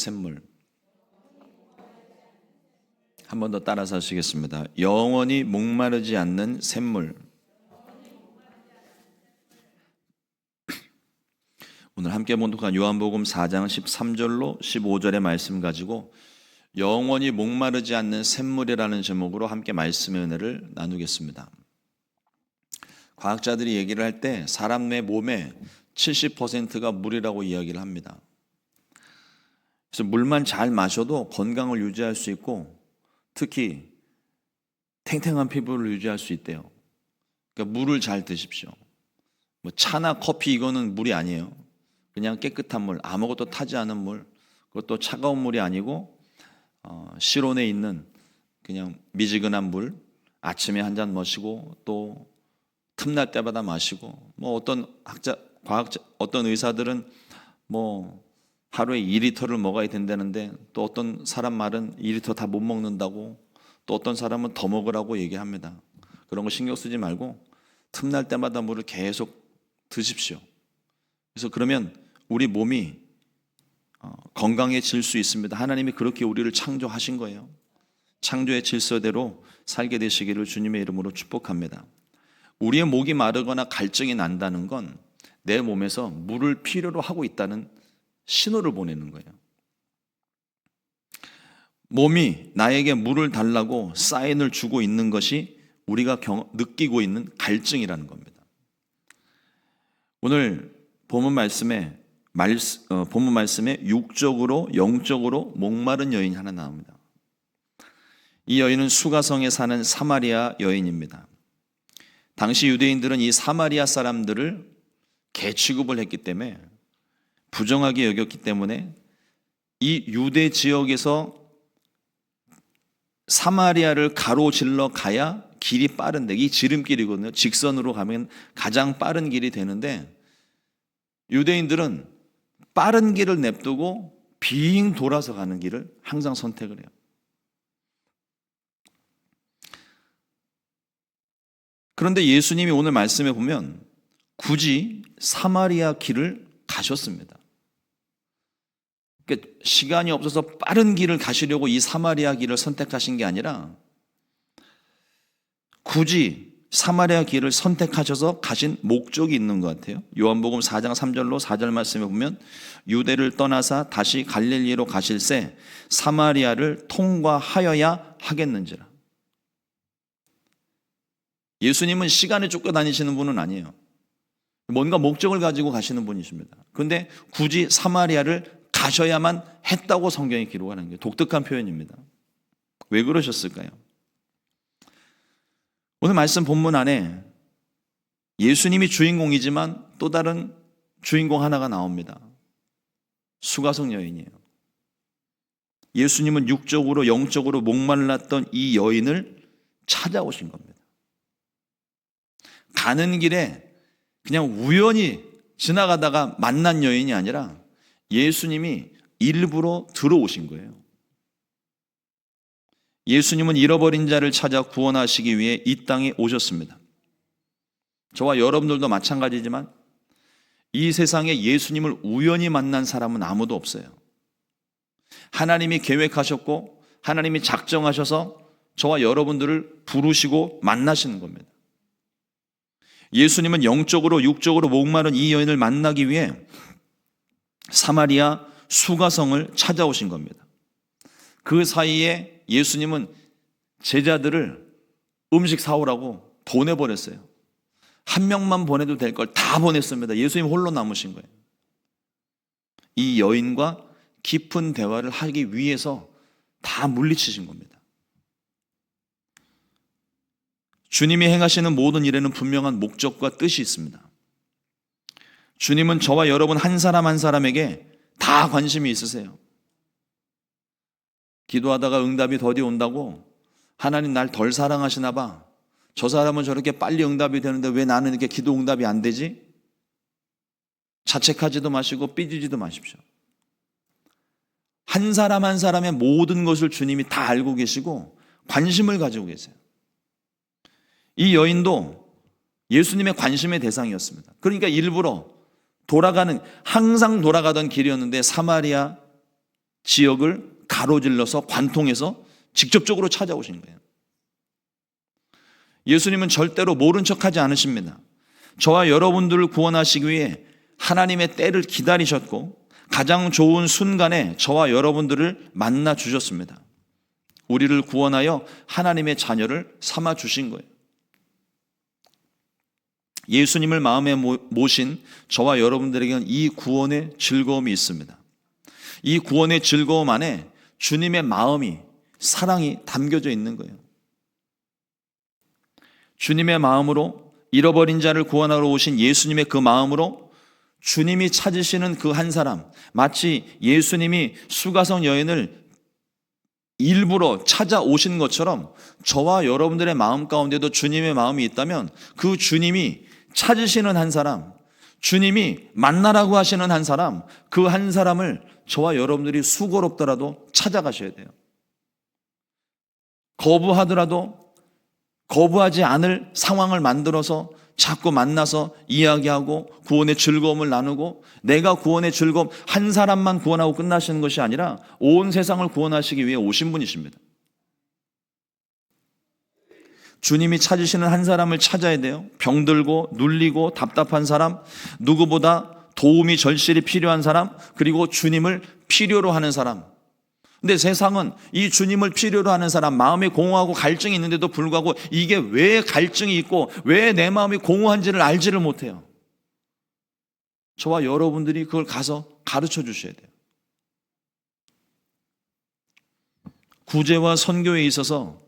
샘물. 한 번 더 따라서 하시겠습니다. 영원히 목마르지 않는 샘물. 오늘 함께 봉독한 요한복음 4장 13절로 15절의 말씀 가지고 영원히 목마르지 않는 샘물이라는 제목으로 함께 말씀의 은혜를 나누겠습니다. 과학자들이 얘기를 할 때 사람의 몸의 70%가 물이라고 이야기를 합니다. 그래서 물만 잘 마셔도 건강을 유지할 수 있고 특히 탱탱한 피부를 유지할 수 있대요. 그러니까 물을 잘 드십시오. 뭐 차나 커피 이거는 물이 아니에요. 그냥 깨끗한 물, 아무것도 타지 않은 물, 그것도 차가운 물이 아니고 실온에 있는 그냥 미지근한 물, 아침에 한 잔 마시고 또 틈날 때마다 마시고, 뭐 어떤 과학자, 어떤 의사들은 뭐 하루에 2리터를 먹어야 된다는데 또 어떤 사람 말은 2리터 다 못 먹는다고, 또 어떤 사람은 더 먹으라고 얘기합니다. 그런 거 신경 쓰지 말고 틈날 때마다 물을 계속 드십시오. 그래서 그러면 우리 몸이 건강해질 수 있습니다. 하나님이 그렇게 우리를 창조하신 거예요. 창조의 질서대로 살게 되시기를 주님의 이름으로 축복합니다. 우리의 목이 마르거나 갈증이 난다는 건 내 몸에서 물을 필요로 하고 있다는 신호를 보내는 거예요. 몸이 나에게 물을 달라고 사인을 주고 있는 것이 우리가 느끼고 있는 갈증이라는 겁니다. 오늘 본문 말씀에 육적으로 영적으로 목마른 여인이 하나 나옵니다. 이 여인은 수가성에 사는 사마리아 여인입니다. 당시 유대인들은 이 사마리아 사람들을 개 취급을 했기 때문에, 부정하게 여겼기 때문에 이 유대 지역에서 사마리아를 가로질러 가야 길이 빠른데, 이 지름길이거든요. 직선으로 가면 가장 빠른 길이 되는데 유대인들은 빠른 길을 냅두고 빙 돌아서 가는 길을 항상 선택을 해요. 그런데 예수님이 오늘 말씀에 보면 굳이 사마리아 길을 가셨습니다. 그러니까 시간이 없어서 빠른 길을 가시려고 이 사마리아 길을 선택하신 게 아니라 굳이 사마리아 길을 선택하셔서 가신 목적이 있는 것 같아요. 요한복음 4장 3절로 4절 말씀에 보면 유대를 떠나사 다시 갈릴리로 가실새 사마리아를 통과하여야 하겠는지라. 예수님은 시간에 쫓겨다니시는 분은 아니에요. 뭔가 목적을 가지고 가시는 분이십니다. 그런데 굳이 사마리아를 가셔야만 했다고 성경이 기록하는 게 독특한 표현입니다. 왜 그러셨을까요? 오늘 말씀 본문 안에 예수님이 주인공이지만 또 다른 주인공 하나가 나옵니다. 수가성 여인이에요. 예수님은 육적으로 영적으로 목말랐던 이 여인을 찾아오신 겁니다. 가는 길에 그냥 우연히 지나가다가 만난 여인이 아니라 예수님이 일부러 들어오신 거예요. 예수님은 잃어버린 자를 찾아 구원하시기 위해 이 땅에 오셨습니다. 저와 여러분들도 마찬가지지만 이 세상에 예수님을 우연히 만난 사람은 아무도 없어요. 하나님이 계획하셨고 하나님이 작정하셔서 저와 여러분들을 부르시고 만나시는 겁니다. 예수님은 영적으로 육적으로 목마른 이 여인을 만나기 위해 사마리아 수가성을 찾아오신 겁니다. 그 사이에 예수님은 제자들을 음식 사오라고 보내버렸어요. 한 명만 보내도 될 걸 다 보냈습니다. 예수님 홀로 남으신 거예요. 이 여인과 깊은 대화를 하기 위해서 다 물리치신 겁니다. 주님이 행하시는 모든 일에는 분명한 목적과 뜻이 있습니다. 주님은 저와 여러분 한 사람 한 사람에게 다 관심이 있으세요. 기도하다가 응답이 더디 온다고 하나님 날 덜 사랑하시나 봐. 저 사람은 저렇게 빨리 응답이 되는데 왜 나는 이렇게 기도 응답이 안 되지? 자책하지도 마시고 삐지지도 마십시오. 한 사람 한 사람의 모든 것을 주님이 다 알고 계시고 관심을 가지고 계세요. 이 여인도 예수님의 관심의 대상이었습니다. 그러니까 일부러 항상 돌아가던 길이었는데 사마리아 지역을 가로질러서 관통해서 직접적으로 찾아오신 거예요. 예수님은 절대로 모른 척하지 않으십니다. 저와 여러분들을 구원하시기 위해 하나님의 때를 기다리셨고 가장 좋은 순간에 저와 여러분들을 만나 주셨습니다. 우리를 구원하여 하나님의 자녀를 삼아 주신 거예요. 예수님을 마음에 모신 저와 여러분들에게는 이 구원의 즐거움이 있습니다. 이 구원의 즐거움 안에 주님의 마음이, 사랑이 담겨져 있는 거예요. 주님의 마음으로 잃어버린 자를 구원하러 오신 예수님의 그 마음으로 주님이 찾으시는 그 한 사람, 마치 예수님이 수가성 여인을 일부러 찾아오신 것처럼 저와 여러분들의 마음 가운데도 주님의 마음이 있다면 그 주님이 찾으시는 한 사람, 주님이 만나라고 하시는 한 사람, 그 한 사람을 저와 여러분들이 수고롭더라도 찾아가셔야 돼요. 거부하더라도 거부하지 않을 상황을 만들어서 자꾸 만나서 이야기하고 구원의 즐거움을 나누고, 내가 구원의 즐거움 한 사람만 구원하고 끝나시는 것이 아니라 온 세상을 구원하시기 위해 오신 분이십니다. 주님이 찾으시는 한 사람을 찾아야 돼요. 병들고 눌리고 답답한 사람, 누구보다 도움이 절실히 필요한 사람, 그리고 주님을 필요로 하는 사람. 근데 세상은 이 주님을 필요로 하는 사람, 마음에 공허하고 갈증이 있는데도 불구하고 이게 왜 갈증이 있고 왜 내 마음이 공허한지를 알지를 못해요. 저와 여러분들이 그걸 가서 가르쳐 주셔야 돼요. 구제와 선교에 있어서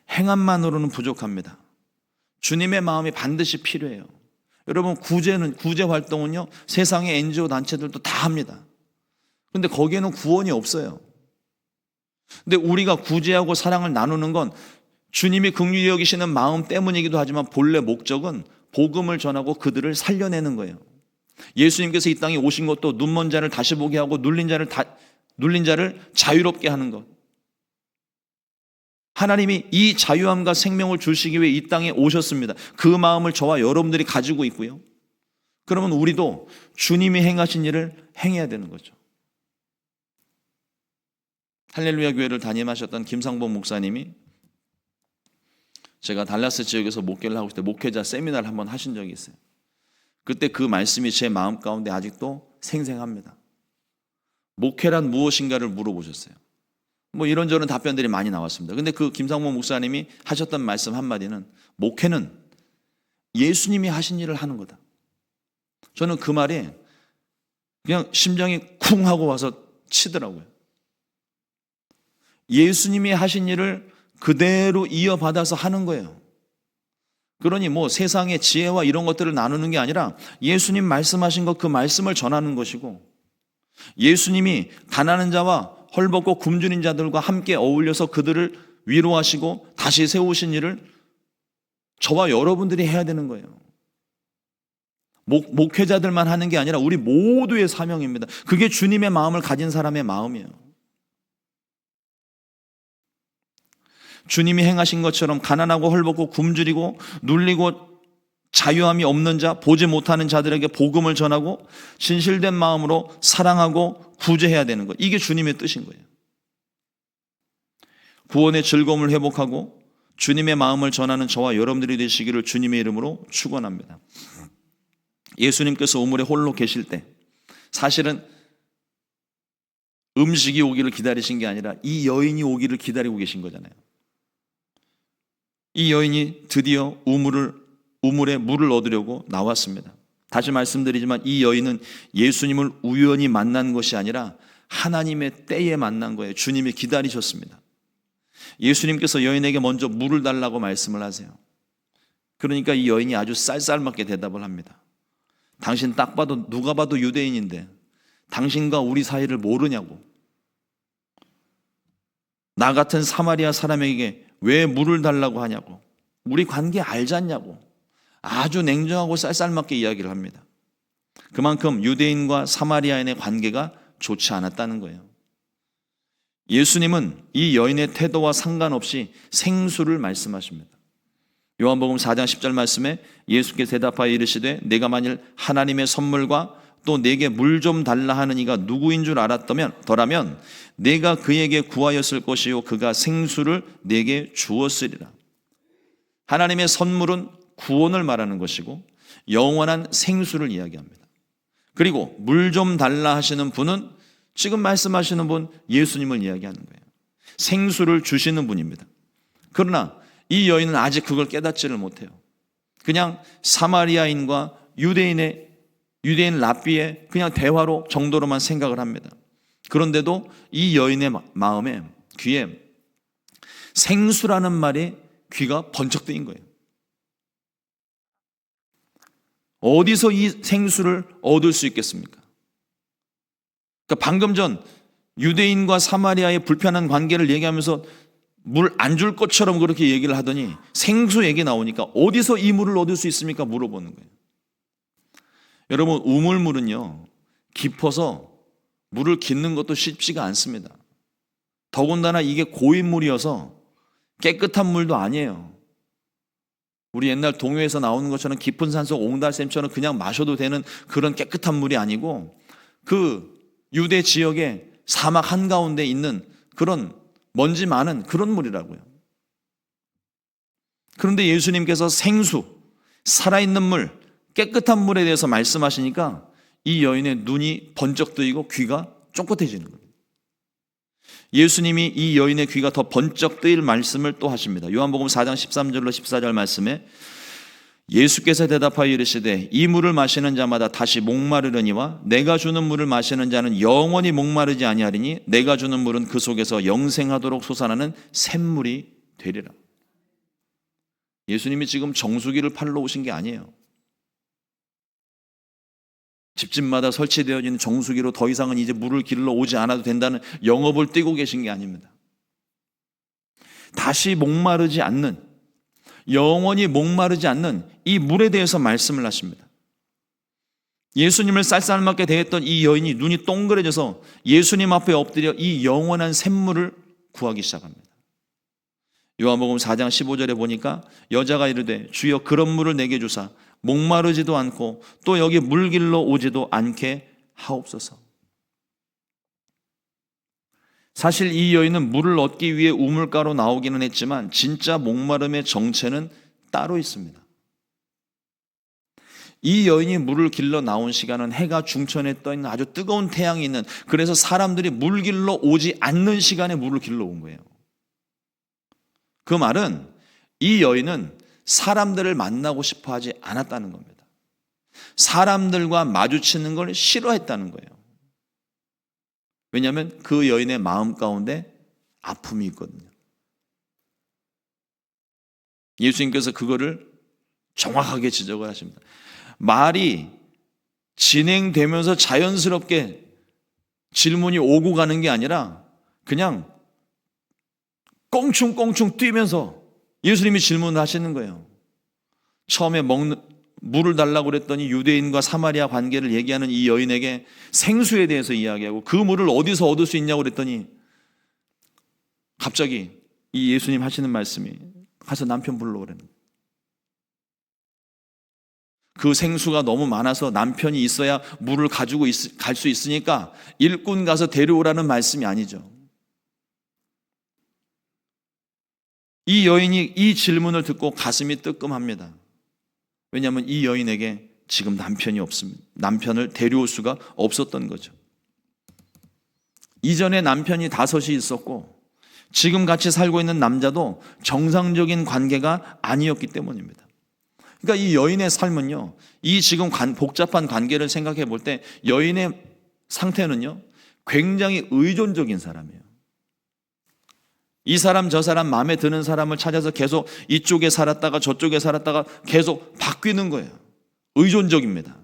행함만으로는 부족합니다. 주님의 마음이 반드시 필요해요. 여러분, 구제 활동은요, 세상의 NGO 단체들도 다 합니다. 근데 거기에는 구원이 없어요. 근데 우리가 구제하고 사랑을 나누는 건 주님이 긍휼히 여기시는 마음 때문이기도 하지만 본래 목적은 복음을 전하고 그들을 살려내는 거예요. 예수님께서 이 땅에 오신 것도 눈먼 자를 다시 보게 하고 눌린 자를 자유롭게 하는 것. 하나님이 이 자유함과 생명을 주시기 위해 이 땅에 오셨습니다. 그 마음을 저와 여러분들이 가지고 있고요. 그러면 우리도 주님이 행하신 일을 행해야 되는 거죠. 할렐루야 교회를 담임하셨던 김상봉 목사님이, 제가 달라스 지역에서 목회를 하고 있을 때 목회자 세미나를 한번 하신 적이 있어요. 그때 그 말씀이 제 마음 가운데 아직도 생생합니다. 목회란 무엇인가를 물어보셨어요. 뭐 이런저런 답변들이 많이 나왔습니다. 근데 그 김상봉 목사님이 하셨던 말씀 한마디는, 목회는 예수님이 하신 일을 하는 거다. 저는 그 말에 그냥 심장이 쿵 하고 와서 치더라고요. 예수님이 하신 일을 그대로 이어받아서 하는 거예요. 그러니 뭐 세상의 지혜와 이런 것들을 나누는 게 아니라 예수님 말씀하신 것, 그 말씀을 전하는 것이고, 예수님이 가난한 자와 헐벗고 굶주린 자들과 함께 어울려서 그들을 위로하시고 다시 세우신 일을 저와 여러분들이 해야 되는 거예요. 목회자들만 하는 게 아니라 우리 모두의 사명입니다. 그게 주님의 마음을 가진 사람의 마음이에요. 주님이 행하신 것처럼 가난하고 헐벗고 굶주리고 눌리고 자유함이 없는 자, 보지 못하는 자들에게 복음을 전하고 진실된 마음으로 사랑하고 구제해야 되는 것. 이게 주님의 뜻인 거예요. 구원의 즐거움을 회복하고 주님의 마음을 전하는 저와 여러분들이 되시기를 주님의 이름으로 축원합니다. 예수님께서 우물에 홀로 계실 때 사실은 음식이 오기를 기다리신 게 아니라 이 여인이 오기를 기다리고 계신 거잖아요. 이 여인이 드디어 우물에 물을 얻으려고 나왔습니다. 다시 말씀드리지만 이 여인은 예수님을 우연히 만난 것이 아니라 하나님의 때에 만난 거예요. 주님이 기다리셨습니다. 예수님께서 여인에게 먼저 물을 달라고 말씀을 하세요. 그러니까 이 여인이 아주 쌀쌀맞게 대답을 합니다. 당신 딱 봐도, 누가 봐도 유대인인데 당신과 우리 사이를 모르냐고. 나 같은 사마리아 사람에게 왜 물을 달라고 하냐고. 우리 관계 알지 않냐고. 아주 냉정하고 쌀쌀맞게 이야기를 합니다. 그만큼 유대인과 사마리아인의 관계가 좋지 않았다는 거예요. 예수님은 이 여인의 태도와 상관없이 생수를 말씀하십니다. 요한복음 4장 10절 말씀에 예수께서 대답하여 이르시되 내가 만일 하나님의 선물과 또 내게 물 좀 달라 하는 이가 누구인 줄 알았더라면 내가 그에게 구하였을 것이요 그가 생수를 내게 주었으리라. 하나님의 선물은 구원을 말하는 것이고 영원한 생수를 이야기합니다. 그리고 물 좀 달라 하시는 분은 지금 말씀하시는 분 예수님을 이야기하는 거예요. 생수를 주시는 분입니다. 그러나 이 여인은 아직 그걸 깨닫지를 못해요. 그냥 사마리아인과 유대인 랍비의 그냥 대화로 정도로만 생각을 합니다. 그런데도 이 여인의 마음에, 귀에 생수라는 말이 귀가 번쩍 뜨인 거예요. 어디서 이 생수를 얻을 수 있겠습니까? 그러니까 방금 전 유대인과 사마리아의 불편한 관계를 얘기하면서 물 안 줄 것처럼 그렇게 얘기를 하더니 생수 얘기 나오니까 어디서 이 물을 얻을 수 있습니까? 물어보는 거예요. 여러분, 우물물은요, 깊어서 물을 깃는 것도 쉽지가 않습니다. 더군다나 이게 고인물이어서 깨끗한 물도 아니에요. 우리 옛날 동요에서 나오는 것처럼 깊은 산속 옹달샘처럼 그냥 마셔도 되는 그런 깨끗한 물이 아니고 그 유대 지역의 사막 한가운데 있는 그런 먼지 많은 그런 물이라고요. 그런데 예수님께서 생수, 살아있는 물, 깨끗한 물에 대해서 말씀하시니까 이 여인의 눈이 번쩍 뜨이고 귀가 쫑긋해지는 거예요. 예수님이 이 여인의 귀가 더 번쩍 뜨일 말씀을 또 하십니다. 요한복음 4장 13절로 14절 말씀에 예수께서 대답하여 이르시되 이 물을 마시는 자마다 다시 목마르려니와 내가 주는 물을 마시는 자는 영원히 목마르지 아니하리니 내가 주는 물은 그 속에서 영생하도록 솟아나는 샘물이 되리라. 예수님이 지금 정수기를 팔러 오신 게 아니에요. 집집마다 설치되어진 정수기로 더 이상은 이제 물을 길러 오지 않아도 된다는 영업을 띄고 계신 게 아닙니다. 다시 목마르지 않는, 영원히 목마르지 않는 이 물에 대해서 말씀을 하십니다. 예수님을 쌀쌀맞게 대했던 이 여인이 눈이 동그래져서 예수님 앞에 엎드려 이 영원한 샘물을 구하기 시작합니다. 요한복음 4장 15절에 보니까 여자가 이르되 주여 그런 물을 내게 주사 목마르지도 않고 또 여기 물 길러 오지도 않게 하옵소서. 사실 이 여인은 물을 얻기 위해 우물가로 나오기는 했지만 진짜 목마름의 정체는 따로 있습니다. 이 여인이 물을 길러 나온 시간은 해가 중천에 떠 있는 아주 뜨거운 태양이 있는, 그래서 사람들이 물 길러 오지 않는 시간에 물을 길러 온 거예요. 그 말은 이 여인은 사람들을 만나고 싶어 하지 않았다는 겁니다. 사람들과 마주치는 걸 싫어했다는 거예요. 왜냐하면 그 여인의 마음 가운데 아픔이 있거든요. 예수님께서 그거를 정확하게 지적을 하십니다. 말이 진행되면서 자연스럽게 질문이 오고 가는 게 아니라 그냥 꽁충꽁충 뛰면서 예수님이 질문을 하시는 거예요. 처음에 물을 달라고 그랬더니 유대인과 사마리아 관계를 얘기하는 이 여인에게 생수에 대해서 이야기하고 그 물을 어디서 얻을 수 있냐고 그랬더니 갑자기 이 예수님 하시는 말씀이 가서 남편 불러오라는 거예요. 그 생수가 너무 많아서 남편이 있어야 물을 가지고 갈 수 있으니까 일꾼 가서 데려오라는 말씀이 아니죠. 이 여인이 이 질문을 듣고 가슴이 뜨끔합니다. 왜냐하면 이 여인에게 지금 남편이 없습니다. 남편을 데려올 수가 없었던 거죠. 이전에 남편이 5이 있었고 지금 같이 살고 있는 남자도 정상적인 관계가 아니었기 때문입니다. 그러니까 이 여인의 삶은요, 이 지금 복잡한 관계를 생각해 볼 때 여인의 상태는요, 굉장히 의존적인 사람이에요. 이 사람 저 사람 마음에 드는 사람을 찾아서 계속 이쪽에 살았다가 저쪽에 살았다가 계속 바뀌는 거예요. 의존적입니다.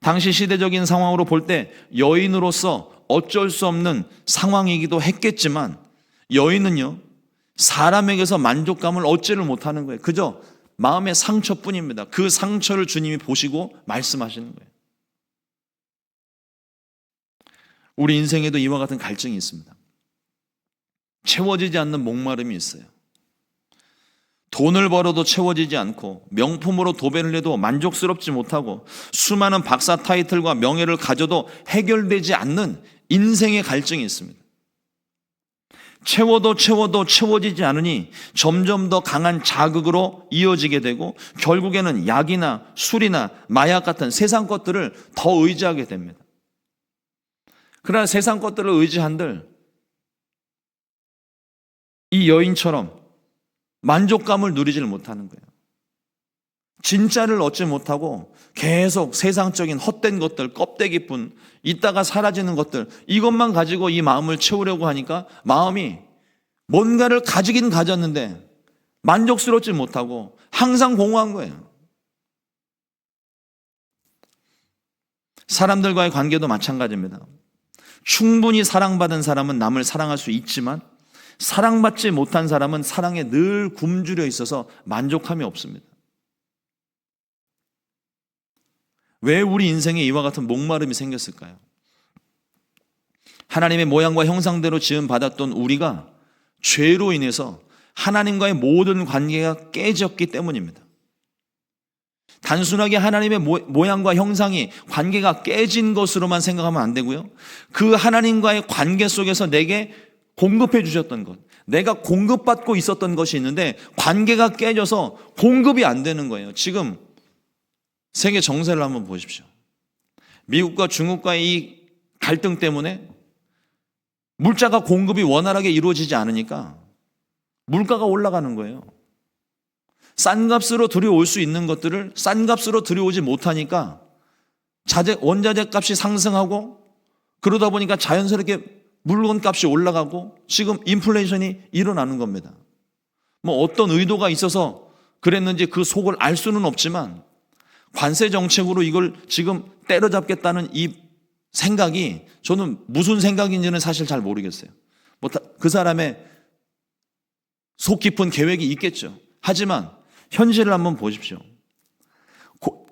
당시 시대적인 상황으로 볼 때 여인으로서 어쩔 수 없는 상황이기도 했겠지만 여인은요, 사람에게서 만족감을 얻지를 못하는 거예요. 그저 마음의 상처뿐입니다. 그 상처를 주님이 보시고 말씀하시는 거예요. 우리 인생에도 이와 같은 갈증이 있습니다. 채워지지 않는 목마름이 있어요. 돈을 벌어도 채워지지 않고 명품으로 도배를 해도 만족스럽지 못하고 수많은 박사 타이틀과 명예를 가져도 해결되지 않는 인생의 갈증이 있습니다. 채워도 채워지지 않으니 점점 더 강한 자극으로 이어지게 되고 결국에는 약이나 술이나 마약 같은 세상 것들을 더 의지하게 됩니다. 그러나 세상 것들을 의지한들 이 여인처럼 만족감을 누리지를 못하는 거예요. 진짜를 얻지 못하고 계속 세상적인 헛된 것들, 껍데기뿐, 있다가 사라지는 것들, 이것만 가지고 이 마음을 채우려고 하니까 마음이 뭔가를 가지긴 가졌는데 만족스럽지 못하고 항상 공허한 거예요. 사람들과의 관계도 마찬가지입니다. 충분히 사랑받은 사람은 남을 사랑할 수 있지만 사랑받지 못한 사람은 사랑에 늘 굶주려 있어서 만족함이 없습니다. 왜 우리 인생에 이와 같은 목마름이 생겼을까요? 하나님의 모양과 형상대로 지음받았던 우리가 죄로 인해서 하나님과의 모든 관계가 깨졌기 때문입니다. 단순하게 하나님의 모양과 형상이 관계가 깨진 것으로만 생각하면 안 되고요. 그 하나님과의 관계 속에서 내게 공급해 주셨던 것, 내가 공급받고 있었던 것이 있는데 관계가 깨져서 공급이 안 되는 거예요. 지금 세계 정세를 한번 보십시오. 미국과 중국과의 이 갈등 때문에 물자가 공급이 원활하게 이루어지지 않으니까 물가가 올라가는 거예요. 싼 값으로 들여올 수 있는 것들을 싼 값으로 들여오지 못하니까 원자재 값이 상승하고 그러다 보니까 자연스럽게 물건 값이 올라가고 지금 인플레이션이 일어나는 겁니다. 뭐 어떤 의도가 있어서 그랬는지 그 속을 알 수는 없지만 관세 정책으로 이걸 지금 때려잡겠다는 이 생각이 저는 무슨 생각인지는 사실 잘 모르겠어요. 뭐 그 사람의 속 깊은 계획이 있겠죠. 하지만 현실을 한번 보십시오.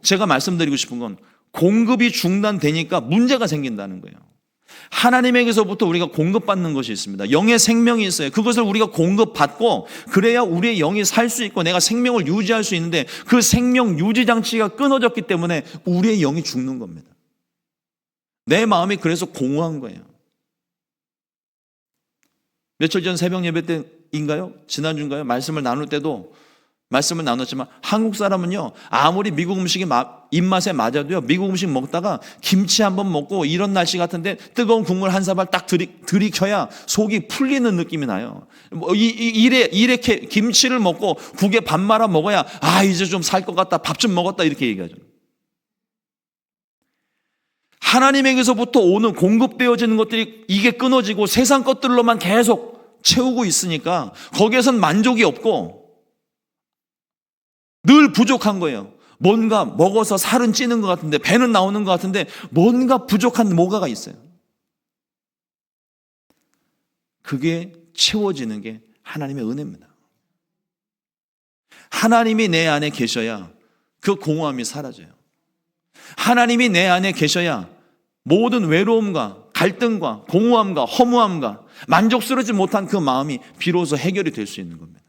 제가 말씀드리고 싶은 건 공급이 중단되니까 문제가 생긴다는 거예요. 하나님에게서부터 우리가 공급받는 것이 있습니다. 영의 생명이 있어요. 그것을 우리가 공급받고 그래야 우리의 영이 살 수 있고 내가 생명을 유지할 수 있는데 그 생명 유지 장치가 끊어졌기 때문에 우리의 영이 죽는 겁니다. 내 마음이 그래서 공허한 거예요. 며칠 전 새벽 예배 때인가요? 지난주인가요? 말씀을 나눌 때도 말씀을 나눴지만 한국 사람은요, 아무리 미국 음식이 입맛에 맞아도요, 미국 음식 먹다가 김치 한번 먹고 이런 날씨 같은데 뜨거운 국물 한 사발 딱 들이켜야 속이 풀리는 느낌이 나요. 이렇게 김치를 먹고 국에 밥 말아 먹어야 이제 좀 살 것 같다, 밥 좀 먹었다 이렇게 얘기하죠. 하나님에게서부터 오는 공급되어지는 것들이 이게 끊어지고 세상 것들로만 계속 채우고 있으니까 거기에선 만족이 없고 늘 부족한 거예요. 뭔가 먹어서 살은 찌는 것 같은데 배는 나오는 것 같은데 뭔가 부족한 뭐가가 있어요. 그게 채워지는 게 하나님의 은혜입니다. 하나님이 내 안에 계셔야 그 공허함이 사라져요. 하나님이 내 안에 계셔야 모든 외로움과 갈등과 공허함과 허무함과 만족스러우지 못한 그 마음이 비로소 해결이 될 수 있는 겁니다.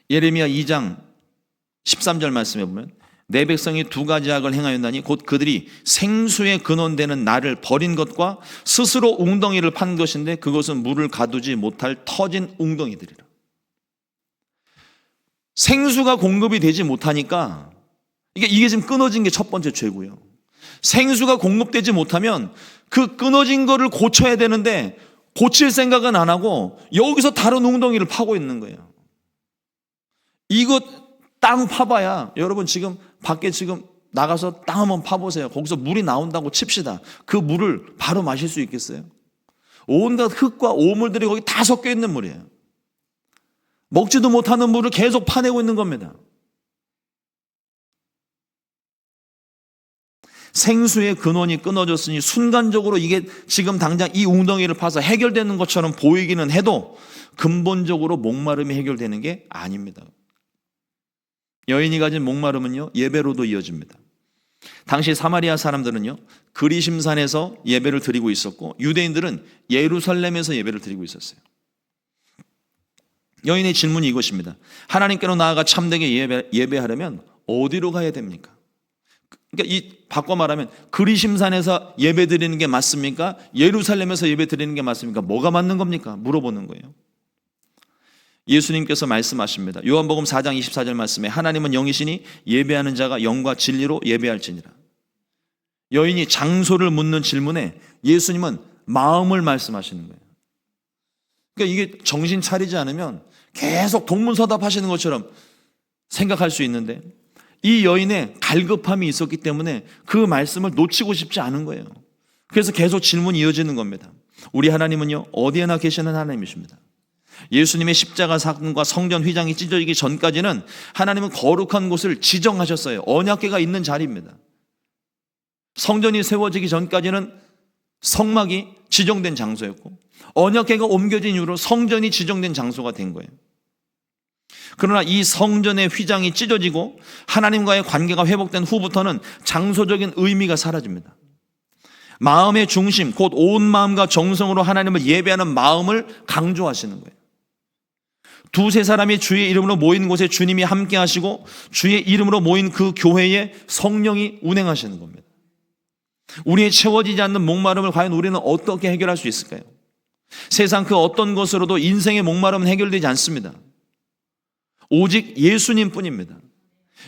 예레미야 2장 13절 말씀에 보면 내 백성이 두 가지 악을 행하였나니 곧 그들이 생수의 근원되는 나를 버린 것과 스스로 웅덩이를 판 것인데 그것은 물을 가두지 못할 터진 웅덩이들이라. 생수가 공급이 되지 못하니까 이게 지금 끊어진 게 첫 번째 죄고요. 생수가 공급되지 못하면 그 끊어진 거를 고쳐야 되는데 고칠 생각은 안 하고 여기서 다른 웅덩이를 파고 있는 거예요. 이거 땅 파봐야 여러분 지금 밖에 지금 나가서 땅 한번 파보세요. 거기서 물이 나온다고 칩시다. 그 물을 바로 마실 수 있겠어요? 온갖 흙과 오물들이 거기 다 섞여 있는 물이에요. 먹지도 못하는 물을 계속 파내고 있는 겁니다. 생수의 근원이 끊어졌으니 순간적으로 이게 지금 당장 이 웅덩이를 파서 해결되는 것처럼 보이기는 해도 근본적으로 목마름이 해결되는 게 아닙니다. 여인이 가진 목마름은요, 예배로도 이어집니다. 당시 사마리아 사람들은요, 그리심산에서 예배를 드리고 있었고 유대인들은 예루살렘에서 예배를 드리고 있었어요. 여인의 질문이 이것입니다. 하나님께로 나아가 참되게 예배하려면 어디로 가야 됩니까? 그러니까 바꿔 말하면 그리심산에서 예배 드리는 게 맞습니까? 예루살렘에서 예배 드리는 게 맞습니까? 뭐가 맞는 겁니까? 물어보는 거예요. 예수님께서 말씀하십니다. 요한복음 4장 24절 말씀에 하나님은 영이시니 예배하는 자가 영과 진리로 예배할지니라. 여인이 장소를 묻는 질문에 예수님은 마음을 말씀하시는 거예요. 그러니까 이게 정신 차리지 않으면 계속 동문서답하시는 것처럼 생각할 수 있는데 이 여인의 갈급함이 있었기 때문에 그 말씀을 놓치고 싶지 않은 거예요. 그래서 계속 질문이 이어지는 겁니다. 우리 하나님은요, 어디에나 계시는 하나님이십니다. 예수님의 십자가 사건과 성전 휘장이 찢어지기 전까지는 하나님은 거룩한 곳을 지정하셨어요. 언약궤가 있는 자리입니다. 성전이 세워지기 전까지는 성막이 지정된 장소였고 언약궤가 옮겨진 이후로 성전이 지정된 장소가 된 거예요. 그러나 이 성전의 휘장이 찢어지고 하나님과의 관계가 회복된 후부터는 장소적인 의미가 사라집니다. 마음의 중심, 곧 온 마음과 정성으로 하나님을 예배하는 마음을 강조하시는 거예요. 두세 사람이 주의 이름으로 모인 곳에 주님이 함께 하시고 주의 이름으로 모인 그 교회에 성령이 운행하시는 겁니다. 우리의 채워지지 않는 목마름을 과연 우리는 어떻게 해결할 수 있을까요? 세상 그 어떤 것으로도 인생의 목마름은 해결되지 않습니다. 오직 예수님 뿐입니다.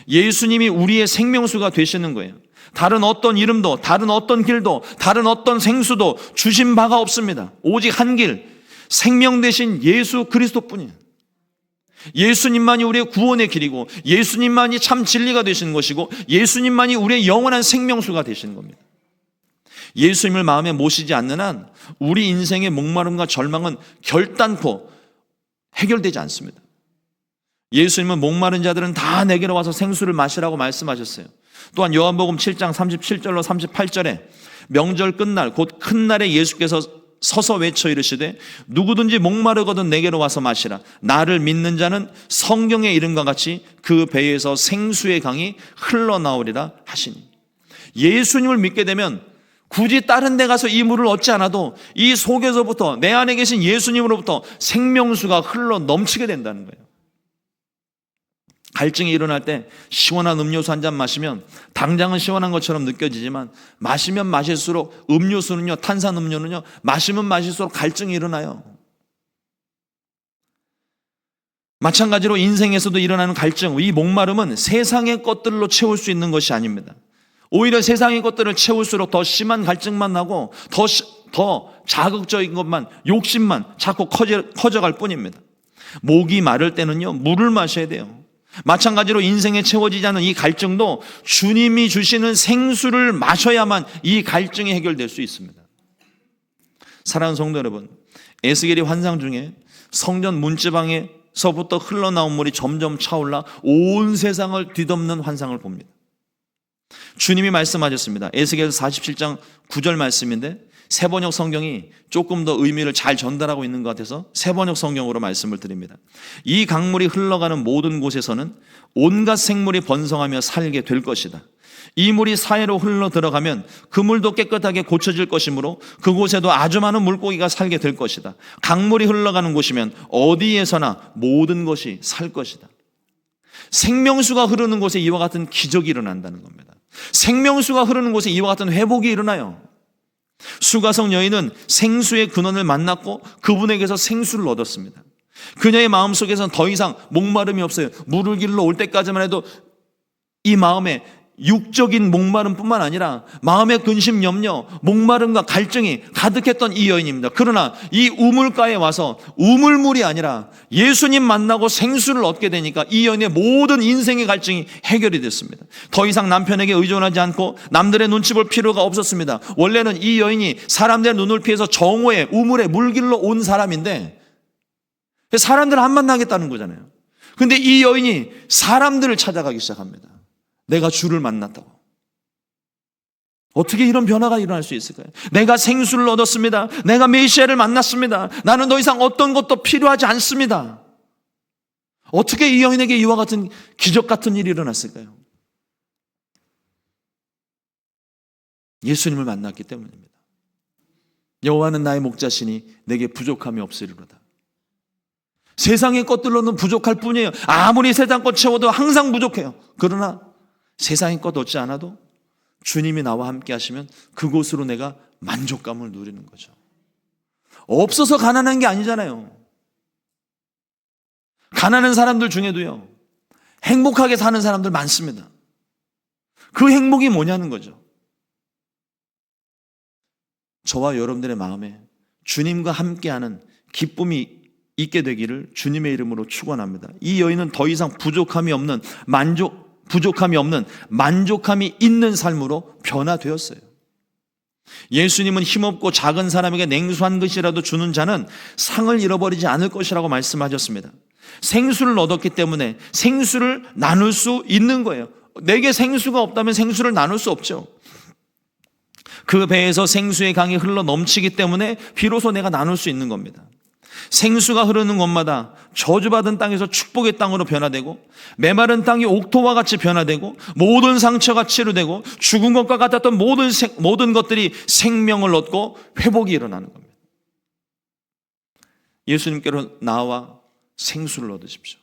예수님이 우리의 생명수가 되시는 거예요. 다른 어떤 이름도, 다른 어떤 길도, 다른 어떤 생수도 주신 바가 없습니다. 오직 한 길, 생명 되신 예수 그리스도 뿐이에요. 예수님만이 우리의 구원의 길이고 예수님만이 참 진리가 되시는 것이고 예수님만이 우리의 영원한 생명수가 되시는 겁니다. 예수님을 마음에 모시지 않는 한 우리 인생의 목마름과 절망은 결단코 해결되지 않습니다. 예수님은 목마른 자들은 다 내게로 와서 생수를 마시라고 말씀하셨어요. 또한 요한복음 7장 37절로 38절에 명절 끝날 곧 큰 날에 예수께서 서서 외쳐 이르시되 누구든지 목마르거든 내게로 와서 마시라. 나를 믿는 자는 성경의 이름과 같이 그 배에서 생수의 강이 흘러나오리라 하시니. 예수님을 믿게 되면 굳이 다른 데 가서 이 물을 얻지 않아도 이 속에서부터 내 안에 계신 예수님으로부터 생명수가 흘러 넘치게 된다는 거예요. 갈증이 일어날 때 시원한 음료수 한 잔 마시면 당장은 시원한 것처럼 느껴지지만 마시면 마실수록 음료수는요, 탄산음료는요, 마시면 마실수록 갈증이 일어나요. 마찬가지로 인생에서도 일어나는 갈증, 이 목마름은 세상의 것들로 채울 수 있는 것이 아닙니다. 오히려 세상의 것들을 채울수록 더 심한 갈증만 나고 더 자극적인 것만, 욕심만 자꾸 커져갈 뿐입니다. 목이 마를 때는요, 물을 마셔야 돼요. 마찬가지로 인생에 채워지지 않은 이 갈증도 주님이 주시는 생수를 마셔야만 이 갈증이 해결될 수 있습니다. 사랑하는 성도 여러분, 에스겔이 환상 중에 성전 문지방에서부터 흘러나온 물이 점점 차올라 온 세상을 뒤덮는 환상을 봅니다. 주님이 말씀하셨습니다. 에스겔서 47장 9절 말씀인데 새번역 성경이 조금 더 의미를 잘 전달하고 있는 것 같아서 새번역 성경으로 말씀을 드립니다. 이 강물이 흘러가는 모든 곳에서는 온갖 생물이 번성하며 살게 될 것이다. 이 물이 사해로 흘러 들어가면 그 물도 깨끗하게 고쳐질 것이므로 그곳에도 아주 많은 물고기가 살게 될 것이다. 강물이 흘러가는 곳이면 어디에서나 모든 것이 살 것이다. 생명수가 흐르는 곳에 이와 같은 기적이 일어난다는 겁니다. 생명수가 흐르는 곳에 이와 같은 회복이 일어나요. 수가성 여인은 생수의 근원을 만났고 그분에게서 생수를 얻었습니다. 그녀의 마음속에서는 더 이상 목마름이 없어요. 물을 길러 올 때까지만 해도 이 마음에 육적인 목마름뿐만 아니라 마음의 근심, 염려, 목마름과 갈증이 가득했던 이 여인입니다. 그러나 이 우물가에 와서 우물물이 아니라 예수님 만나고 생수를 얻게 되니까 이 여인의 모든 인생의 갈증이 해결이 됐습니다. 더 이상 남편에게 의존하지 않고 남들의 눈치 볼 필요가 없었습니다. 원래는 이 여인이 사람들의 눈을 피해서 정오에 우물에 물 길러 온 사람인데 사람들을 안 만나겠다는 거잖아요. 근데 이 여인이 사람들을 찾아가기 시작합니다. 내가 주를 만났다고. 어떻게 이런 변화가 일어날 수 있을까요? 내가 생수를 얻었습니다. 내가 메시아를 만났습니다. 나는 더 이상 어떤 것도 필요하지 않습니다. 어떻게 이 여인에게 이와 같은 기적 같은 일이 일어났을까요? 예수님을 만났기 때문입니다. 여호와는 나의 목자시니 내게 부족함이 없으리로다. 세상의 것들로는 부족할 뿐이에요. 아무리 세상 것 채워도 항상 부족해요. 그러나 세상의 것 얻지 않아도 주님이 나와 함께 하시면 그곳으로 내가 만족감을 누리는 거죠. 없어서 가난한 게 아니잖아요. 가난한 사람들 중에도요, 행복하게 사는 사람들 많습니다. 그 행복이 뭐냐는 거죠. 저와 여러분들의 마음에 주님과 함께하는 기쁨이 있게 되기를 주님의 이름으로 축원합니다. 이 여인은 더 이상 부족함이 없는 만족함이 있는 삶으로 변화되었어요. 예수님은 힘없고 작은 사람에게 냉수한 것이라도 주는 자는 상을 잃어버리지 않을 것이라고 말씀하셨습니다. 생수를 얻었기 때문에 생수를 나눌 수 있는 거예요. 내게 생수가 없다면 생수를 나눌 수 없죠. 그 배에서 생수의 강이 흘러 넘치기 때문에 비로소 내가 나눌 수 있는 겁니다. 생수가 흐르는 곳마다 저주받은 땅에서 축복의 땅으로 변화되고, 메마른 땅이 옥토와 같이 변화되고, 모든 상처가 치료되고, 죽은 것과 같았던 모든 것들이 생명을 얻고 회복이 일어나는 겁니다. 예수님께로 나와 생수를 얻으십시오.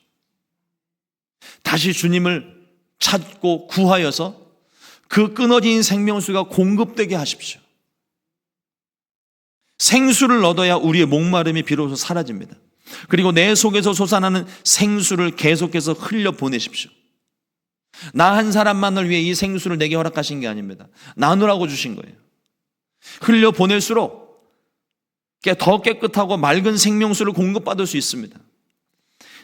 다시 주님을 찾고 구하여서 그 끊어진 생명수가 공급되게 하십시오. 생수를 얻어야 우리의 목마름이 비로소 사라집니다. 그리고 내 속에서 솟아나는 생수를 계속해서 흘려보내십시오. 나 한 사람만을 위해 이 생수를 내게 허락하신 게 아닙니다. 나누라고 주신 거예요. 흘려보낼수록 더 깨끗하고 맑은 생명수를 공급받을 수 있습니다.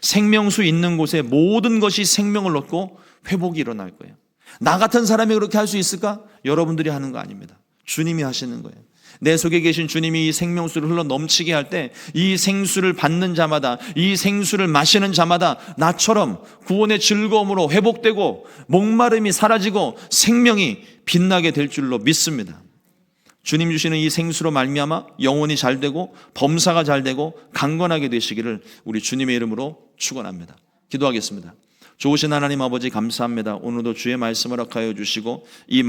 생명수 있는 곳에 모든 것이 생명을 얻고 회복이 일어날 거예요. 나 같은 사람이 그렇게 할 수 있을까? 여러분들이 하는 거 아닙니다. 주님이 하시는 거예요. 내 속에 계신 주님이 이 생명수를 흘러 넘치게 할 때 이 생수를 받는 자마다, 이 생수를 마시는 자마다 나처럼 구원의 즐거움으로 회복되고 목마름이 사라지고 생명이 빛나게 될 줄로 믿습니다. 주님 주시는 이 생수로 말미암아 영혼이 잘 되고 범사가 잘 되고 강건하게 되시기를 우리 주님의 이름으로 축원합니다. 기도하겠습니다. 좋으신 하나님 아버지 감사합니다. 오늘도 주의 말씀을 허락하여 주시고 이